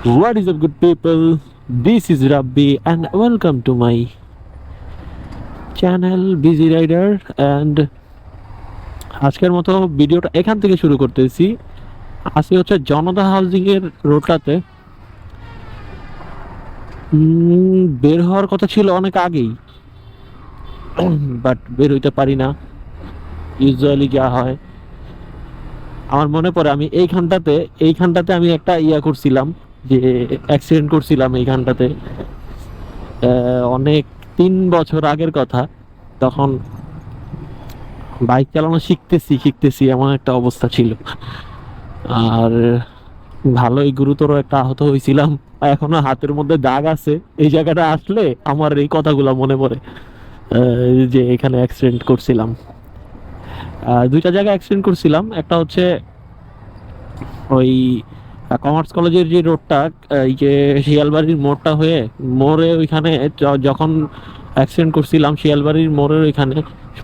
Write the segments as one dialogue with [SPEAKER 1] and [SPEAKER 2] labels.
[SPEAKER 1] What is up, good people? This is Rabbi, and welcome to my channel Busy Rider. And আজকের মতো ভিডিওটা এখান থেকে শুরু করতেছি। আজকে হচ্ছে জনতা হাউজিং এর রোডটাতে বের হওয়ার কথা ছিল অনেক আগেই, বাট বের হইতে পারি না। ইউজুয়ালি যা হয়, আমার মনে পড়ে আমি এইখানটাতে আমি একটা করছিলাম, যে অ্যাক্সিডেন্ট করছিলাম এইখানটাতে অনেক 3 বছর আগের কথা। তখন বাইক চালানো শিখতেছি এমন একটা অবস্থা ছিল, আর ভালোই গুরুতর একটা আহত হয়েছিলাম। এখনো হাতের মধ্যে দাগ আছে। এই জায়গাটা আসলে আমার এই কথাগুলো মনে পড়ে, যে এখানে অ্যাক্সিডেন্ট করছিলাম। দুইটা জায়গায় অ্যাক্সিডেন্ট করছিলাম। একটা হচ্ছে ওই কমার্স কলেজের যে রোডটা, এই যে শিয়ালবাড়ির মোড়টা হয়ে মোড়ে ওইখানে যখন অ্যাক্সিডেন্ট করছিলাম, শিয়ালবাড়ির মোড়ের ওইখানে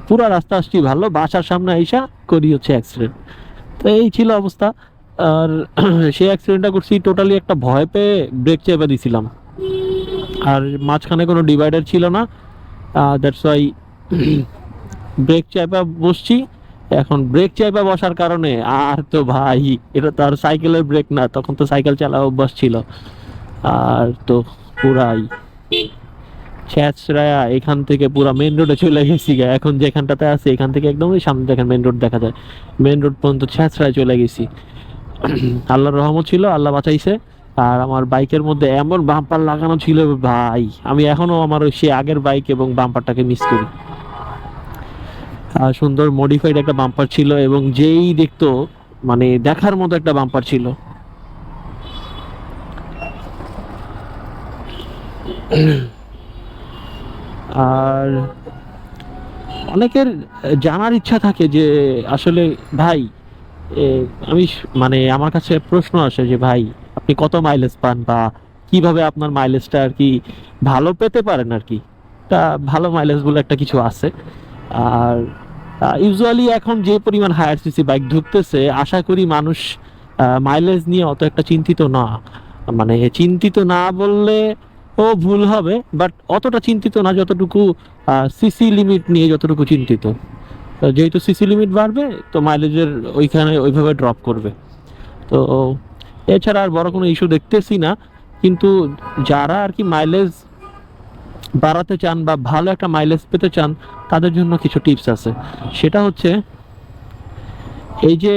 [SPEAKER 1] পুরো রাস্তা আসছি ভালো, বাসার সামনে আইসা করি হচ্ছে অ্যাক্সিডেন্ট। তো এই ছিল অবস্থা। আর সেই অ্যাক্সিডেন্টটা করছি টোটালি একটা ভয় পেয়ে ব্রেক চেপে দিছিলাম, আর মাঝখানে কোনো ডিভাইডার ছিল না। দ্যাটস ওয়াই ব্রেক চেপে বসছি। এখন ব্রেক চেপে বসার কারণে আর তো ভাই, এটা তো আর সাইকেলের ব্রেক না, তখন তো সাইকেল চালা অভ্যাস ছিল। আর তো পুরাই ছ্যাঁচড়ায়া এখান থেকে পুরা মেন রোডে চলে গেছি। এখন যেখানটাতে আছে এখান থেকে একদম ওই সামনে দেখেন মেন রোড দেখা যায়, মেন রোড পর্যন্ত ছ্যাঁচড়ায় চলে গেছি। আল্লাহর রহমত ছিল, আল্লাহ বাঁচাইছে। আর আমার বাইকের মধ্যে এমন বাম্পার লাগানো ছিল ভাই, আমি এখনো আমার সে আগের বাইক এবং বাম্পারটাকে মিস করি। সুন্দর মডিফাইড একটা বাম্পার ছিল, এবং যেই দেখতো মানে দেখার মতো একটা বাম্পার ছিল। আর অনেকের জানার ইচ্ছা থাকে যে আসলে ভাই, আমি মানে আমার কাছে প্রশ্ন আসে যে ভাই, আপনি কত মাইলেজ পান, বা কিভাবে আপনার মাইলেজটা আর কি ভালো পেতে পারেন আর কি। তা ভালো মাইলেজ বলে একটা কিছু আছে। আর ইউজুয়ালি এখন যে পরিমাণ হায়ার সিসি বাইক ঢুকতেছে, আশা করি মানুষ মাইলেজ নিয়ে অত একটা চিন্তিত না। মানে চিন্তিত না বললে ও ভুল হবে, বাট অতটা চিন্তিত না যতটুকু সিসি লিমিট নিয়ে যতটুকু চিন্তিত। যেহেতু সিসি লিমিট বাড়বে, তো মাইলেজের ওইখানে ওইভাবে ড্রপ করবে। তো এছাড়া আর বড় কোনো ইস্যু দেখতেছি না। কিন্তু যারা আর কি মাইলেজ বাড়াতে চান বা ভালো একটা মাইলেজ পেতে চান, তাদের জন্য কিছু টিপস আছে। সেটা হচ্ছে এই যে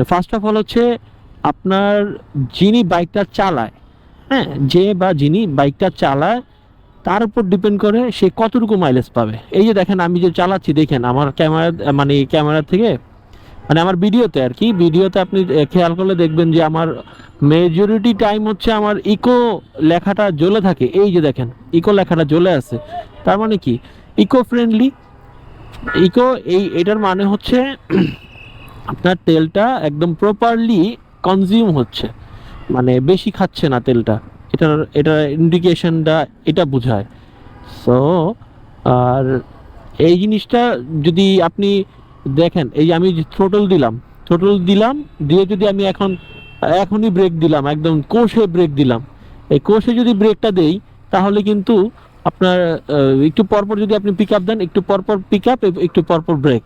[SPEAKER 1] ফার্স্ট অফ অল হচ্ছে আপনার যিনি বাইকটা চালায়, হ্যাঁ, যে বা যিনি বাইকটা চালায় তার উপর ডিপেন্ড করে সে কতটুকু মাইলেজ পাবে। এই যে দেখেন আমি যে চালাচ্ছি, দেখেন আমার ক্যামেরা থেকে মানে আমার ভিডিওতে আর কি, ভিডিওতে আপনি খেয়াল করলে দেখবেন যে আমার মেজরিটি টাইম হচ্ছে আমার ইকো লেখাটা জ্বলে থাকে। এই যে দেখেন ইকো লেখাটা জ্বলে আছে, তার মানে কি ইকো ফ্রেন্ডলি। এটার মানে হচ্ছে আপনার তেলটা একদম প্রপারলি কনজিউম হচ্ছে, মানে বেশি খাচ্ছে না তেলটা। এটার ইন্ডিকেশনটা এটা বোঝায়। সো আর এই জিনিসটা যদি আপনি দেখেন, এই যে আমি থ্রোটল দিলাম দিয়ে যদি আমি এখনই ব্রেক দিলাম, একদম কোষে ব্রেক দিলাম, এই কোষে যদি ব্রেকটা দেই, তাহলে কিন্তু আপনার একটু পরপর যদি আপনি পিক আপ দেন, একটু পরপর পিক আপ, একটু পরপর ব্রেক,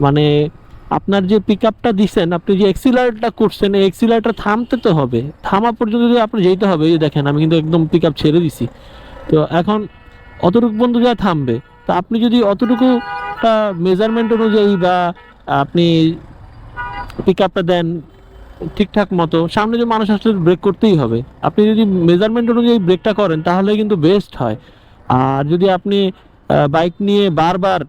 [SPEAKER 1] মানে আপনার যে পিক আপটা দিচ্ছেন, আপনি যে এক্সিলারেটরটা করছেন, এই এক্সিলারেটর থামতে তো হবে, থামা পর্যন্ত যদি আপনি যেতে হবে। এই দেখেন আমি কিন্তু একদম পিক আপ ছেড়ে দিছি। তো এখন অতটুকু পর্যন্ত যা থামবে, তো আপনি যদি অতটুকু মেজারমেন্ট অনুযায়ী বা আপনি পিক আপটা দেন ঠিকঠাক মতো, সামনে যে মানুষ আসলে ব্রেক করতেই হবে। আপনি যদি মেজারমেন্ট অনুযায়ী ব্রেকটা করেন, তাহলে কিন্তু বেস্ট হয়। আর যদি আপনি বাইক নিয়ে বারবার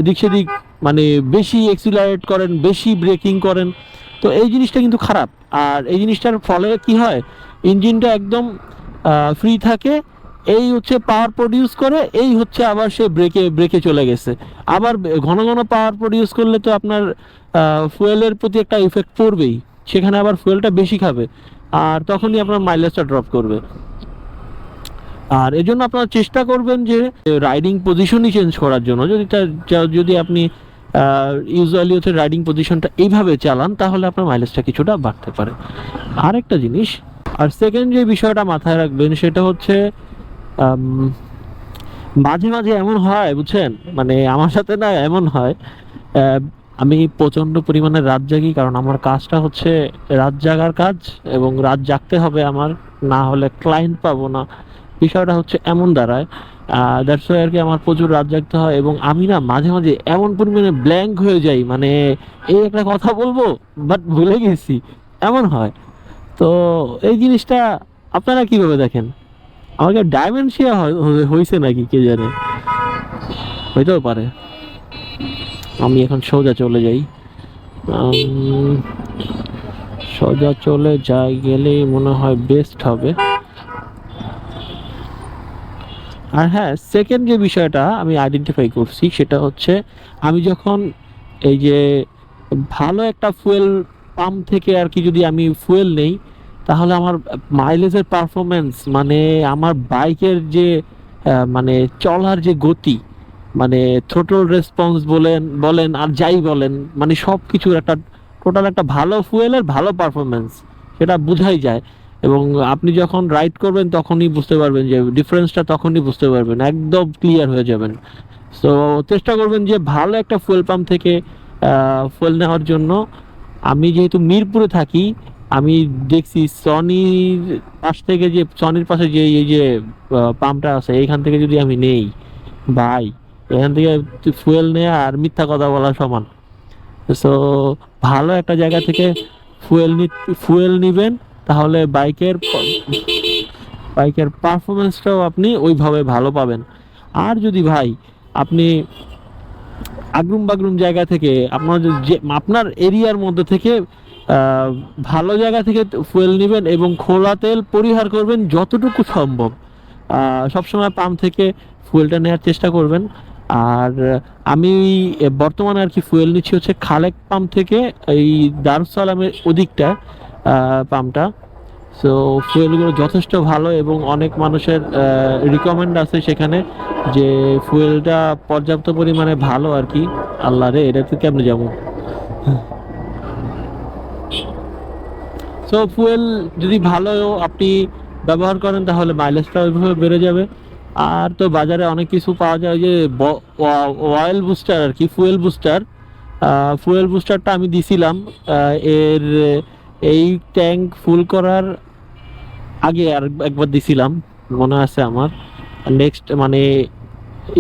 [SPEAKER 1] এদিক সেদিক মানে বেশি এক্সিলারেট করেন, বেশি ব্রেকিং করেন, তো এই জিনিসটা কিন্তু খারাপ। আর এই জিনিসটার ফলে কি হয়, ইঞ্জিনটা একদম ফ্রি থাকে, এই হচ্ছে পাওয়ার প্রডিউস করে, এই হচ্ছে আবার সে ব্রেকে চলে গেছে। আবার ঘন ঘন পাওয়ার প্রডিউস করলে তো আপনার ফুয়েলের প্রতি একটা ইফেক্ট পড়বেই, সেখানে আবার ফুয়েলটা বেশি খাবে, আর তখনই আপনার মাইলেজটা ড্রপ করবে। আর এই জন্য আপনারা চেষ্টা করবেন যে রাইডিং পজিশনই চেঞ্জ করার জন্য। যদি আপনি ইউজুয়ালি হচ্ছে রাইডিং পজিশনটা এইভাবে চালান, তাহলে আপনার মাইলেজটা কিছুটা বাড়তে পারে। আরেকটা জিনিস, আর সেকেন্ড যে বিষয়টা মাথায় রাখবেন সেটা হচ্ছে আম, মাঝে মাঝে এমন হয় বুঝছেন, মানে আমার সাথে না এমন হয়, আহ, আমি প্রচন্ড পরিমাণে রাত জাগি, কারণ আমার কাজটা হচ্ছে রাত জাগার কাজ, এবং রাত জাগতে হবে আমার, না হলে ক্লায়েন্ট পাবো না। বিষয়টা হচ্ছে এমন দাঁড়ায়, দ্যাটস ওয়াই আর কি আমার প্রচুর রাত জাগতে হয়, এবং আমি না মাঝে মাঝে এমন পরিমাণে ব্ল্যাঙ্ক হয়ে যাই, মানে এই একটা কথা বলবো বাট ভুলে গেছি, এমন হয়। তো এই জিনিসটা আপনারা কিভাবে দেখেন? আমাকে ডাইমেনশিয়া হয়েছে নাকি কে জানে, হইতেও পারে। আমি এখন সোজা চলে যাই, উম, সোজা চলে যাই গেলেই মনে হয় বেস্ট হবে। আর হ্যাঁ, সেকেন্ড যে বিষয়টা আমি আইডেন্টিফাই করছি সেটা হচ্ছে, আমি যখন এই যে ভালো একটা ফুয়েল পাম্প থেকে আর কি যদি আমি ফুয়েল নেই, তাহলে আমার মাইলেজের পারফরমেন্স, মানে আমার বাইকের যে মানে চলার যে গতি, মানে থ্রোটল রেসপন্স বলেন বলেন আর যাই বলেন, মানে সব কিছুর একটা টোটাল একটা ভালো ফুয়েলের ভালো পারফরমেন্স সেটা বোঝাই যায়। এবং আপনি যখন রাইড করবেন তখনই বুঝতে পারবেন যে ডিফারেন্সটা, তখনই বুঝতে পারবেন, একদম ক্লিয়ার হয়ে যাবেন। সো চেষ্টা করবেন যে ভালো একটা ফুয়েল পাম্প থেকে ফুয়েল নেওয়ার জন্য। আমি যেহেতু মিরপুরে থাকি, আমি দেখছি সনির পাশ থেকে, যে সনির পাশে যে এই যে পাম্পটা আছে, এইখান থেকে যদি আমি নেই ভাই, এখান থেকে ফুয়েল নেওয়া আর মিথ্যা কথা বলা সমান। সো ভালো একটা জায়গা থেকে ফুয়েল নিবেন, তাহলে বাইকের পারফরমেন্সটাও আপনি ওইভাবে ভালো পাবেন। আর যদি ভাই আপনি আগরুম বাগরুম জায়গা থেকে, আপনার যে আপনার এরিয়ার মধ্যে থেকে আহ, ভালো জায়গা থেকে ফুয়েল নেবেন, এবং খোলা তেল পরিহার করবেন যতটুকু সম্ভব। সবসময় পাম্প থেকে ফুয়েলটা নেওয়ার চেষ্টা করবেন। আর আমি বর্তমানে আর কি ফুয়েল নিচ্ছি হচ্ছে খালেক পাম্প থেকে, এই দারুস সালামের ওদিকটা পাম্পটা। সো ফুয়েলগুলো যথেষ্ট ভালো, এবং অনেক মানুষের রিকমেন্ড আছে সেখানে যে ফুয়েলটা পর্যাপ্ত পরিমাণে ভালো আর কি। আল্লাহ রে, এটা তো কেমনে যাবো। সো ফুয়েল যদি ভালো আপনি ব্যবহার করেন, তাহলে মাইলেজটা ওইভাবে বেড়ে যাবে। আর তো বাজারে অনেক কিছু পাওয়া যায়, ওই যে অয়েল বুস্টার আর কি, ফুয়েল বুস্টারটা আমি দিছিলাম এর এই ট্যাঙ্ক ফুল করার আগে আর একবার দিছিলাম, মনে আছে আমার। নেক্সট মানে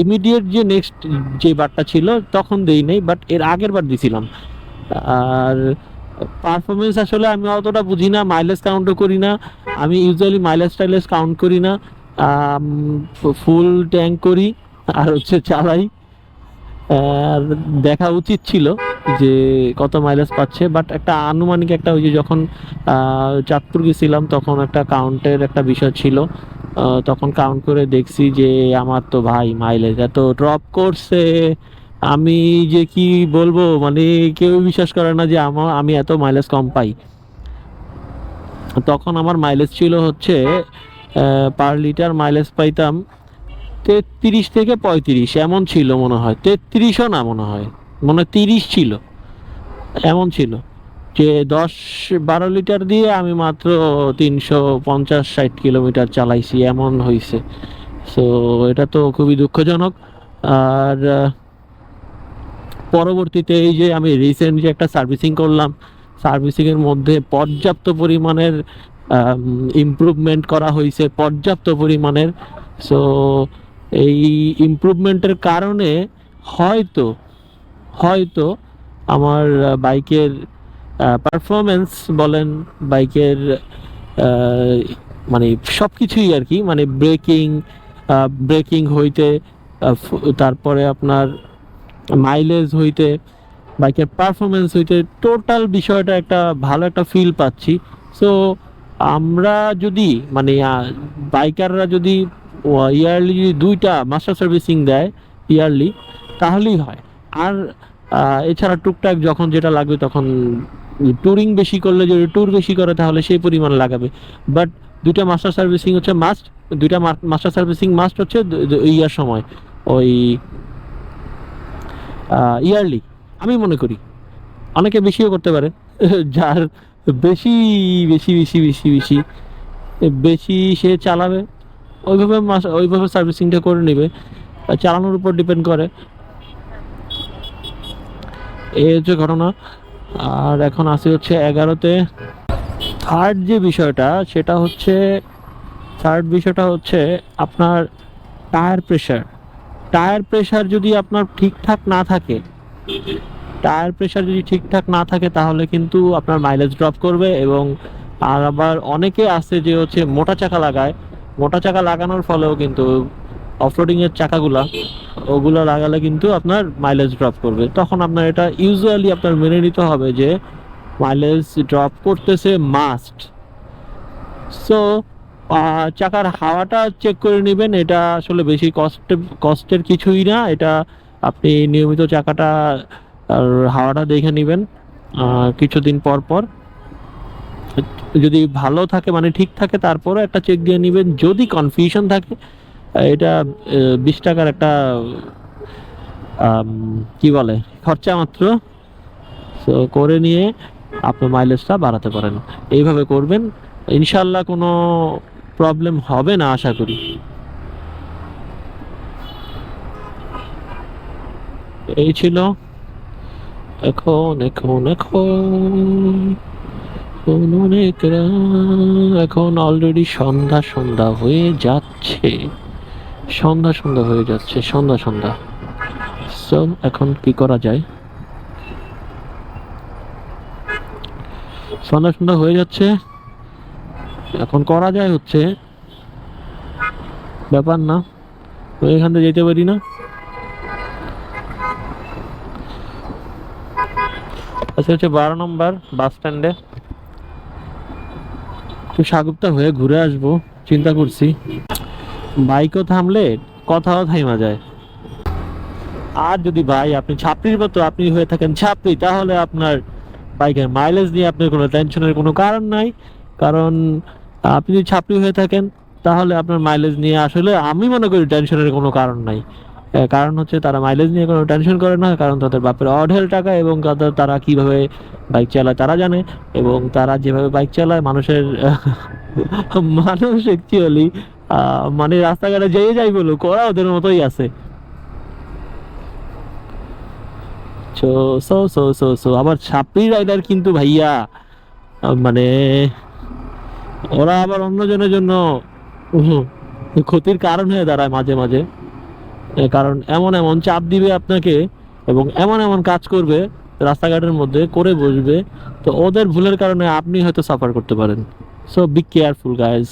[SPEAKER 1] ইমিডিয়েট যে নেক্সট যে বারটা ছিল তখন দেই নাই, বাট এর আগের বার দিছিলাম। আর পারফরমেন্স আসলে আমি অতটা বুঝি না, মাইলেজ কাউন্টও করি না। আমি ইউজুয়ালি মাইলেজ টাইলেজ কাউন্ট করি না, ফুল ট্যাঙ্ক করি আর হচ্ছে চালাই। আর দেখা উচিত ছিল যে কত মাইলেজ পাচ্ছে, বাট একটা আনুমানিক একটা, ওই যে যখন চাঁদপুর গেছিলাম তখন একটা কাউন্টের একটা বিষয় ছিল, তখন কাউন্ট করে দেখছি যে আমার তো ভাই মাইলেজ এত ড্রপ করছে, আমি যে কি বলবো, মানে কেউ বিশ্বাস করে না যে আমি এত মাইলেজ কম পাই। তখন আমার মাইলেজ ছিল হচ্ছে পার লিটার মাইলেজ পাইতাম 33 থেকে 35 এমন ছিল মনে হয়, 33ও না, মনে হয় 30 ছিল, এমন ছিল। যে 10-12 লিটার দিয়ে আমি মাত্র 350-60 কিলোমিটার চালাইছি, এমন হয়েছে। সো এটা তো খুবই দুঃখজনক। আর পরবর্তীতে এই যে আমি রিসেন্ট যে একটা সার্ভিসিং করলাম, সার্ভিসিংয়ের মধ্যে পর্যাপ্ত পরিমাণের ইমপ্রুভমেন্ট করা হয়েছে, পর্যাপ্ত পরিমাণের। সো এই ইমপ্রুভমেন্টের কারণে হয়তো হয়তো আমার বাইকের পারফরমেন্স বলেন, বাইকের মানে সব কিছুই আর কি, মানে ব্রেকিং হইতে, তারপরে আপনার মাইলেজ হইতে, বাইকের পারফরমেন্স হইতে, টোটাল বিষয়টা একটা ভালো একটা ফিল পাচ্ছি। সো আমরা যদি মানে বাইকাররা যদি ইয়ারলি যদি 2টা মাস্টার সার্ভিসিং দেয় ইয়ারলি, তাহলেই হয়। আর এছাড়া টুকটাক যখন যেটা লাগবে তখন ট্যুরিং বেশি করলে, যদি ট্যুর বেশি করে তাহলে সেই পরিমাণ লাগাবে। বাট 2টা মাস্টার সার্ভিসিং হচ্ছে মাস্ট, 2টা মাস্টার সার্ভিসিং মাস্ট হচ্ছে ইয়ার সময়, ওই ইয়ারলি আমি মনে করি অনেকে বেশিও করতে পারে যার বেশি বেশি বেশি বেশি বেশি বেশি সে চালাবে ওইভাবে সার্ভিসিংটা করে নেবে, চালানোর উপর ডিপেন্ড করে। এই হচ্ছে ঘটনা। আর এখন আসি হচ্ছে 11তে। থার্ড বিষয়টা হচ্ছে আপনার টায়ার প্রেশার যদি আপনার ঠিকঠাক না থাকে তাহলে কিন্তু আপনার মাইলেজ ড্রপ করবে। এবং আর আবার অনেকে আছে যে হচ্ছে মোটা চাকা লাগানোর ফলেও কিন্তু অফরোডিং এর ওগুলো লাগালে কিন্তু আপনার মাইলেজ ড্রপ করবে। তখন আপনার এটা ইউজুয়ালি আপনার মেনে নিতে হবে যে মাইলেজ ড্রপ করতেছে মাস্ট। সো চাকার হাওয়াটা চেক করে নেবেন, এটা আসলে বেশি কষ্টের কিছুই না। এটা আপনি নিয়মিত চাকাটা আর হাওয়াটা দেখে নেবেন কিছুদিন পর পর। যদি ভালো থাকে মানে ঠিক থাকে তারপরে একটা চেক দিয়ে নেবেন। যদি কনফিউশন থাকে এটা 20 টাকার একটা কি বলে খরচা মাত্র। সো করে নিয়ে আপনি মাইলেজটা বাড়াতে পারেন। এইভাবে করবেন, ইনশাল্লাহ কোনো প্রবলেম হবে না আশা করি। এই ছিল। এখন এখন এখন অনেক এখন অলরেডি সন্ধ্যা হয়ে যাচ্ছে। সন্ধ্যা। সো এখন কি করা যায়? সন্ধ্যা হয়ে যাচ্ছে, এখন করা যায় হচ্ছে ব্যাপার না, এখান থেকে যেতে পারি না। আচ্ছা হচ্ছে 12 নম্বর বাস স্ট্যান্ডে তো সাগুপ্তা হয়ে ঘুরে আসবো চিন্তা করছি। বাইকও থামলে কথাও থাইমা যায়। আর যদি ভাই আপনি ছাত্রীর মতো আপনি হয়ে থাকেন ছাত্রী, তাহলে আপনার বাইকের মাইলেজ নিয়ে আপনার কোনো টেনশনের কোনো কারণ নাই। কারণ আপনি যদি ছাত্রী হয়ে থাকেন তাহলে আপনার মাইলেজ নিয়ে আসলে আমি মনে করি টেনশনের কোনো কারণ নাই। কারণ হচ্ছে তারা মাইলেজ নিয়ে কোনো টেনশন করে না, কারণ তাদের বাপের অঢেল টাকা এবং তারা কিভাবে বাইক চালায় তারা জানে। এবং তারা যেভাবে বাইক চালায় মানুষ অ্যাকচুয়ালি মানে রাস্তাঘাটে যেই যাই বলুক ওরা ওদের মতোই আছে। So so so so so আবার ছাপড়ি রাইডার কিন্তু ভাইয়া মানে ওরা আবার অন্যজনের জন্য ক্ষতির কারণ হয়ে দাঁড়ায় মাঝে মাঝে। কারণ এমন এমন চাপ দিবে আপনাকে এবং এমন এমন কাজ করবে রাস্তাঘাটের মধ্যে করে বসবে, তো ওদের ভুলের কারণে আপনি হয়তো সাফার করতে পারেন। সো বি কেয়ারফুল গাইজ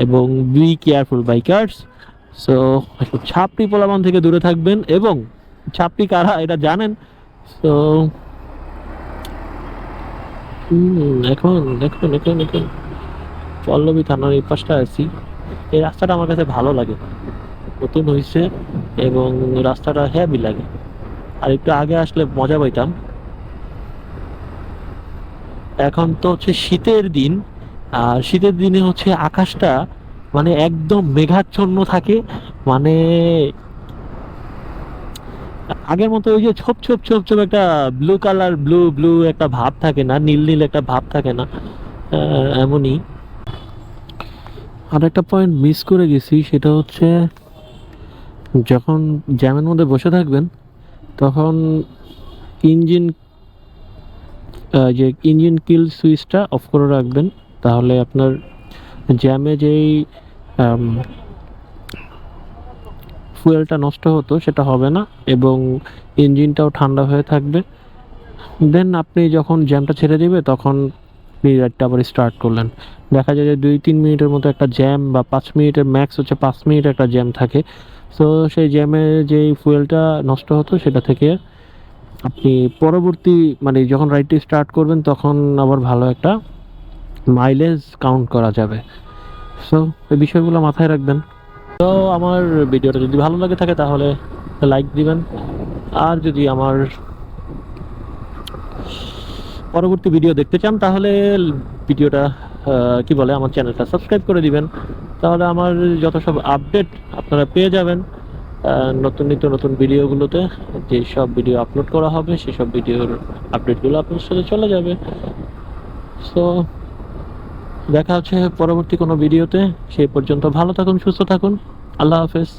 [SPEAKER 1] এবং বি কেয়ারফুল বাইকার্স। সো ছাপড়ি পোলাপান থেকে দূরে থাকবেন এবং ছাপড়ি কারা এটা জানেন। তো এখন এখন এখন এখন পল্লবী থানার এই পাশটা আছি। এই রাস্তাটা আমার কাছে ভালো লাগে, নতুন হয়েছে এবং রাস্তাটা হেভি লাগে। আর একটু আগে আসলে মজা পাইতাম। এখন তো হচ্ছে শীতের দিন, আর শীতের দিনে হচ্ছে আকাশটা মানে একদম মেঘাচ্ছন্ন থাকে। মানে আগের মতো ওই যে ছোপ ছোপ ছোপ ছোপ একটা ব্লু কালার ব্লু ব্লু একটা ভাব থাকে না, নীল নীল একটা ভাব থাকে না, এমনই। আর একটা পয়েন্ট মিস করে গেছি, সেটা হচ্ছে যখন জ্যামের মধ্যে বসে থাকবেন তখন ইঞ্জিন ইঞ্জিন কিল সুইচটা অফ করে রাখবেন। তাহলে আপনার জ্যামে যেই ফুয়েলটা নষ্ট হতো সেটা হবে না এবং ইঞ্জিনটাও ঠান্ডা হয়ে থাকবে। দেন আপনি যখন জ্যামটা ছেড়ে দিবে তখন আপনি রাইডটা আবার স্টার্ট করলেন, দেখা যায় যে 2-3 মিনিটের মতো একটা জ্যাম বা 5 মিনিটের ম্যাক্স হচ্ছে 5 মিনিট একটা জ্যাম থাকে। সো সেই জ্যামে যেই ফুয়েলটা নষ্ট হতো সেটা থেকে আপনি পরবর্তী মানে যখন রাইডটি স্টার্ট করবেন তখন আবার ভালো একটা মাইলেজ কাউন্ট করা যাবে। সো এই বিষয়গুলো মাথায় রাখবেন। তো আমার ভিডিওটা যদি ভালো লাগে থাকে তাহলে লাইক দিবেন। আর যদি আমার পরবর্তী ভিডিও দেখতে চান তাহলে ভিডিওটা কি বলে আমার চ্যানেলটা সাবস্ক্রাইব করে দিবেন। তাহলে আমার যত সব আপডেট আপনারা পেয়ে যাবেন। নতুন নিত্য নতুন ভিডিওগুলোতে যে সব ভিডিও আপলোড করা হবে সেসব ভিডিওর আপডেটগুলো আপনার সাথে চলে যাবে। সো দেখা হচ্ছে পরবর্তী কোনো ভিডিওতে। সেই পর্যন্ত ভালো থাকুন, সুস্থ থাকুন। আল্লাহ হাফেজ।